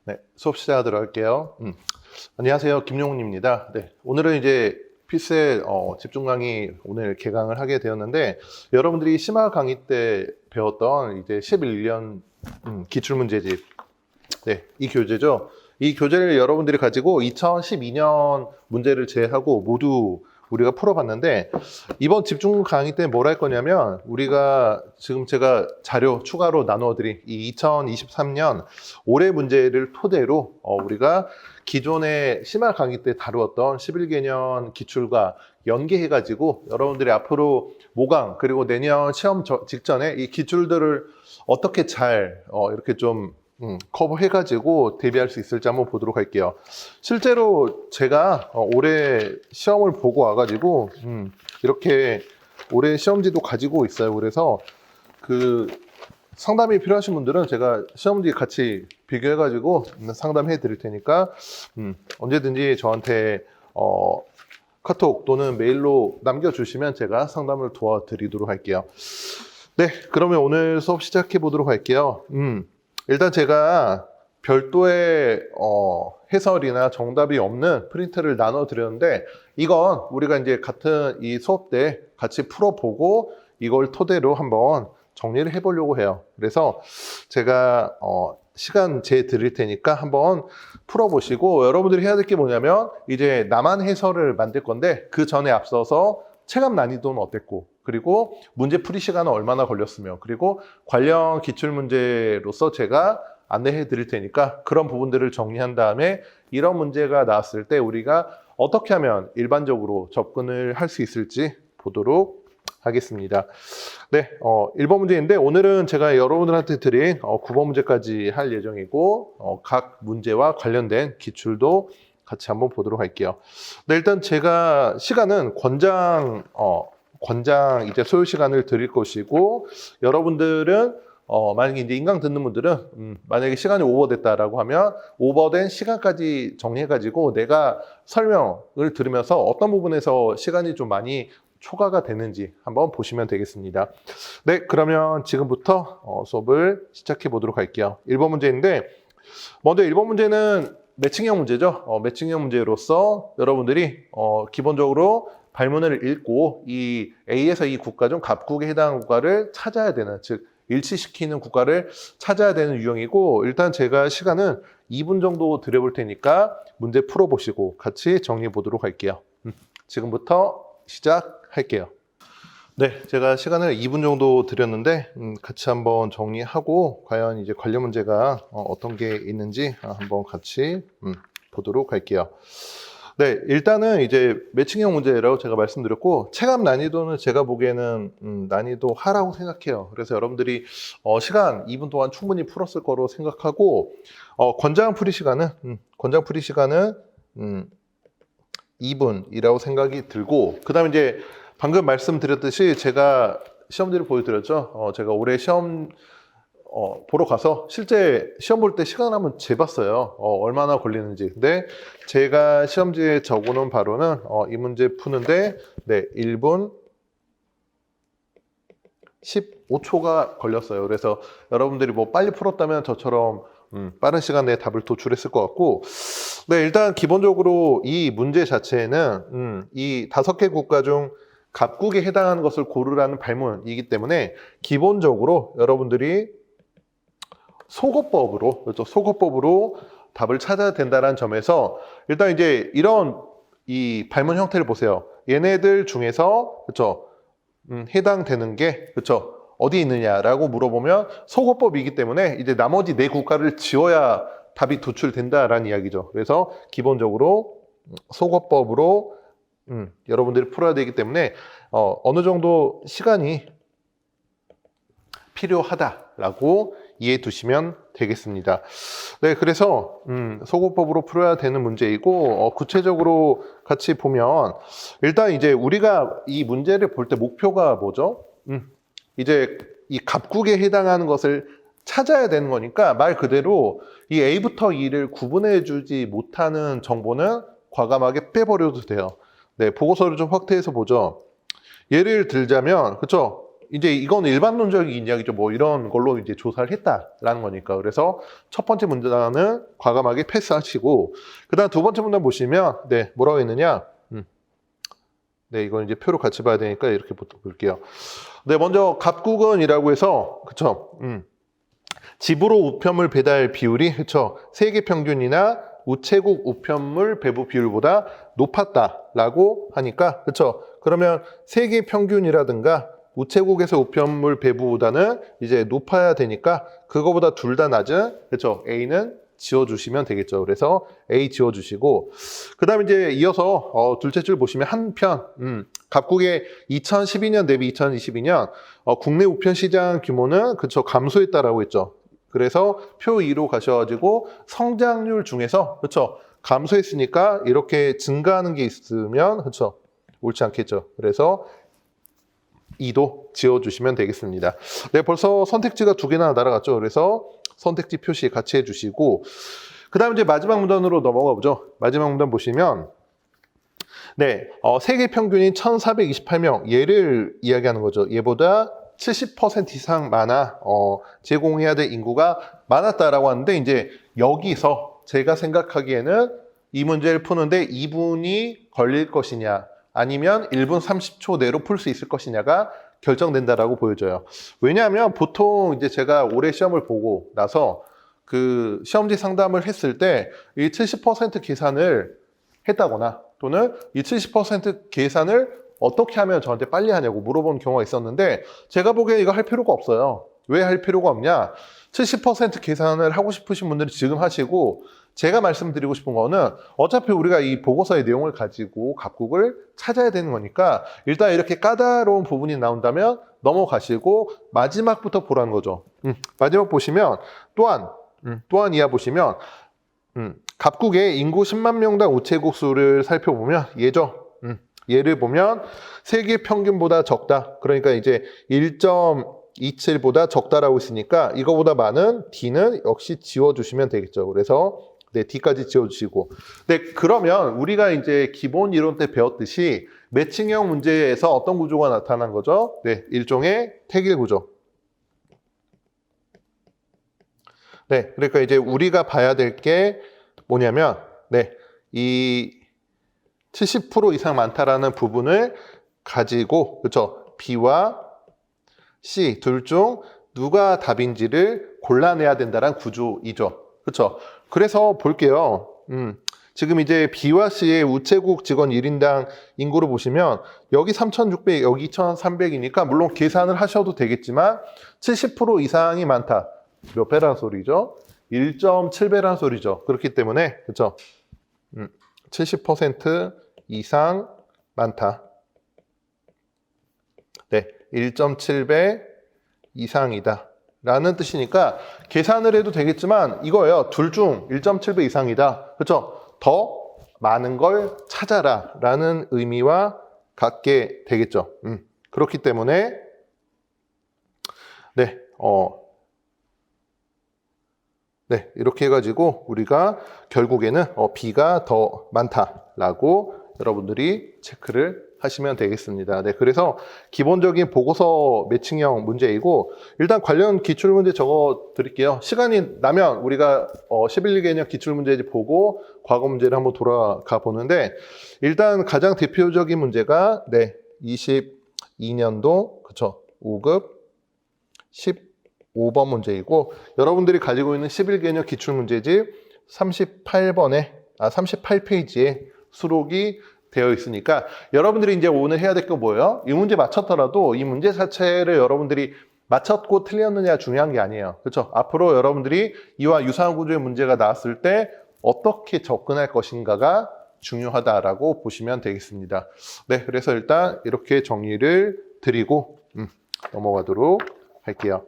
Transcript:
네, 수업 시작하도록 할게요. 안녕하세요. 김용훈입니다. 네, 오늘은 이제 필셀 집중 강의 오늘 개강을 하게 되었는데, 여러분들이 심화 강의 때 배웠던 이제 11년 기출문제집, 네, 이 교재죠. 이 교재를 여러분들이 가지고 2012년 문제를 제외하고 모두 우리가 풀어봤는데, 이번 집중 강의 때 뭘 할 거냐면, 우리가 지금 제가 자료 추가로 나누어드린 이 2023년 올해 문제를 토대로 우리가 기존의 심화 강의 때 다루었던 11개년 기출과 연계해가지고 여러분들이 앞으로 모강 그리고 내년 시험 직전에 이 기출들을 어떻게 잘 이렇게 좀 커버해가지고 대비할 수 있을지 한번 보도록 할게요. 실제로 제가 올해 시험을 보고 와가지고 이렇게 올해 시험지도 가지고 있어요. 그래서 그 상담이 필요하신 분들은 제가 시험지 같이 비교해가지고 상담해 드릴 테니까 언제든지 저한테 카톡 또는 메일로 남겨주시면 제가 상담을 도와드리도록 할게요. 네, 그러면 오늘 수업 시작해 보도록 할게요. 일단 제가 별도의 해설이나 정답이 없는 프린트를 나눠 드렸는데, 이건 우리가 이제 같은 이 수업 때 같이 풀어보고 이걸 토대로 한번 정리를 해보려고 해요. 그래서 제가 시간 재 드릴 테니까 한번 풀어보시고, 여러분들이 해야 될 게 뭐냐면 이제 나만 해설을 만들 건데, 그 전에 앞서서 체감 난이도는 어땠고, 그리고 문제 풀이 시간은 얼마나 걸렸으며, 그리고 관련 기출문제로서 제가 안내해 드릴 테니까 그런 부분들을 정리한 다음에 이런 문제가 나왔을 때 우리가 어떻게 하면 일반적으로 접근을 할 수 있을지 보도록 하겠습니다. 네, 1번 문제인데, 오늘은 제가 여러분들한테 드린 9번 문제까지 할 예정이고, 각 문제와 관련된 기출도 같이 한번 보도록 할게요. 네, 일단 제가 시간은 권장 이제 소요 시간을 드릴 것이고, 여러분들은 만약에 이제 인강 듣는 분들은 만약에 시간이 오버됐다라고 하면 오버된 시간까지 정리해가지고 내가 설명을 들으면서 어떤 부분에서 시간이 좀 많이 초과가 되는지 한번 보시면 되겠습니다. 네, 그러면 지금부터 수업을 시작해 보도록 할게요. 1번 문제인데, 먼저 1번 문제는 매칭형 문제죠. 매칭형 문제로서 여러분들이 기본적으로 발문을 읽고 이 A에서 이 국가 중 갑국에 해당하는 국가를 찾아야 되는, 즉 일치시키는 국가를 찾아야 되는 유형이고, 일단 제가 시간은 2분 정도 드려볼 테니까 문제 풀어보시고 같이 정리해 보도록 할게요. 지금부터 시작할게요. 네, 제가 시간을 2분 정도 드렸는데 같이 한번 정리하고 과연 이제 관련 문제가 어떤 게 있는지 한번 같이 보도록 할게요. 네, 일단은 이제 매칭형 문제라고 제가 말씀드렸고, 체감 난이도는 제가 보기에는 난이도 하라고 생각해요. 그래서 여러분들이 시간 2분 동안 충분히 풀었을 거로 생각하고, 권장 풀이 시간은 2분이라고 생각이 들고, 그 다음에 이제 방금 말씀드렸듯이 제가 시험지를 보여드렸죠. 제가 올해 시험 보러 가서 실제 시험 볼 때 시간 한번 재봤어요. 얼마나 걸리는지. 근데 제가 시험지에 적어놓은 바로는 이 문제 푸는데 1분 15초가 걸렸어요. 그래서 여러분들이 뭐 빨리 풀었다면 저처럼 빠른 시간 내에 답을 도출했을 것 같고, 네, 일단 기본적으로 이 문제 자체는 이 5개 국가 중 갑국에 해당하는 것을 고르라는 발문이기 때문에 기본적으로 여러분들이 속어법으로, 그렇죠? 속어법으로 답을 찾아야 된다는 점에서 일단 이제 이런 이 발문 형태를 보세요. 얘네들 중에서, 그렇죠? 해당되는 게, 그렇죠? 어디 있느냐라고 물어보면 속어법이기 때문에 이제 나머지 4국가를 지워야 답이 도출된다라는 이야기죠. 그래서 기본적으로 속어법으로 여러분들이 풀어야 되기 때문에 어느 정도 시간이 필요하다라고 이해해 두시면 되겠습니다. 네, 그래서 속어법으로 풀어야 되는 문제이고, 구체적으로 같이 보면 일단 이제 우리가 이 문제를 볼 때 목표가 뭐죠? 이제 이 갑국에 해당하는 것을 찾아야 되는 거니까 말 그대로 이 A부터 E를 구분해 주지 못하는 정보는 과감하게 빼버려도 돼요. 네, 보고서를 좀 확대해서 보죠. 예를 들자면, 그렇죠? 이제 이건 일반론적인 이야기죠. 뭐 이런 걸로 이제 조사를 했다라는 거니까. 그래서 첫 번째 문단은 과감하게 패스하시고, 그다음 두 번째 문단 보시면 네, 뭐라고 했느냐? 네, 이건 이제 표로 같이 봐야 되니까 이렇게 볼게요. 네, 먼저 갑구근이라고 해서 그쵸? 집으로 우편물 배달 비율이 그쵸? 세계 평균이나 우체국 우편물 배부 비율보다 높았다라고 하니까 그쵸? 그러면 세계 평균이라든가 우체국에서 우편물 배부보다는 이제 높아야 되니까 그거보다 둘 다 낮은 그쵸? A는 지워주시면 되겠죠. 그래서 A 지워주시고 그 다음에 이제 이어서 둘째 줄 보시면 한편 각국의 2012년 대비 2022년 국내 우편 시장 규모는 그쵸 감소했다라고 했죠. 그래서 표 2로 가셔가지고 성장률 중에서 그쵸 감소했으니까 이렇게 증가하는 게 있으면 그쵸 옳지 않겠죠. 그래서 2도 지워주시면 되겠습니다. 네, 벌써 선택지가 두 개나 날아갔죠. 그래서 선택지 표시 같이 해주시고 그 다음 이제 마지막 문단으로 넘어가 보죠. 마지막 문단 보시면 네, 세계 평균인 1428명 얘를 이야기하는 거죠. 얘보다 70% 이상 많아 제공해야 될 인구가 많았다라고 하는데 이제 여기서 제가 생각하기에는 이 문제를 푸는데 2분이 걸릴 것이냐 아니면 1분 30초 내로 풀 수 있을 것이냐가 결정된다라고 보여져요. 왜냐하면 보통 이제 제가 올해 시험을 보고 나서 그 시험지 상담을 했을 때 이 70% 계산을 했다거나 또는 이 70% 계산을 어떻게 하면 저한테 빨리 하냐고 물어본 경우가 있었는데 제가 보기에 이거 할 필요가 없어요. 왜 할 필요가 없냐? 70% 계산을 하고 싶으신 분들은 지금 하시고 제가 말씀드리고 싶은 거는 어차피 우리가 이 보고서의 내용을 가지고 각국을 찾아야 되는 거니까 일단 이렇게 까다로운 부분이 나온다면 넘어가시고 마지막부터 보라는 거죠. 마지막 보시면 또한 이하 보시면 각국의 인구 10만 명당 우체국 수를 살펴보면 얘를 보면 세계 평균보다 적다. 그러니까 이제 1.27보다 적다라고 있으니까 이거보다 많은 D는 역시 지워주시면 되겠죠. 그래서 네, D까지 지워주시고. 네, 그러면 우리가 이제 기본 이론 때 배웠듯이 매칭형 문제에서 어떤 구조가 나타난 거죠? 네, 일종의 택일 구조. 네, 그러니까 이제 우리가 봐야 될 게 뭐냐면, 네, 이 70% 이상 많다라는 부분을 가지고, 그렇죠? B와 C 둘 중 누가 답인지를 골라내야 된다는 구조이죠. 그렇죠? 그래서 볼게요. 지금 이제 B와 C의 우체국 직원 1인당 인구를 보시면 여기 3,600, 여기 2,300이니까 물론 계산을 하셔도 되겠지만 70% 이상이 많다. 몇 배란 소리죠? 1.7배란 소리죠. 그렇기 때문에 그렇죠? 70% 이상 많다. 네, 1.7배 이상이다. 라는 뜻이니까 계산을 해도 되겠지만 이거예요. 둘 중 1.7배 이상이다. 그렇죠? 더 많은 걸 찾아라 라는 의미와 같게 되겠죠. 그렇기 때문에 네, 네, 이렇게 해가지고 우리가 결국에는 B가 더 많다라고 여러분들이 체크를 하시면 되겠습니다. 네, 그래서 기본적인 보고서 매칭형 문제이고 일단 관련 기출문제 적어 드릴게요. 시간이 나면 우리가 11개년 기출문제 보고 과거 문제를 한번 돌아가 보는데 일단 가장 대표적인 문제가 네, 22년도 그쵸 5급 15번 문제이고 여러분들이 가지고 있는 11개년 기출문제집 38페이지에 수록이 되어 있으니까 여러분들이 이제 오늘 해야 될 거 뭐예요? 이 문제 맞췄더라도 이 문제 자체를 여러분들이 맞췄고 틀렸느냐 중요한 게 아니에요. 그렇죠? 앞으로 여러분들이 이와 유사한 구조의 문제가 나왔을 때 어떻게 접근할 것인가가 중요하다라고 보시면 되겠습니다. 네, 그래서 일단 이렇게 정리를 드리고 넘어가도록 할게요.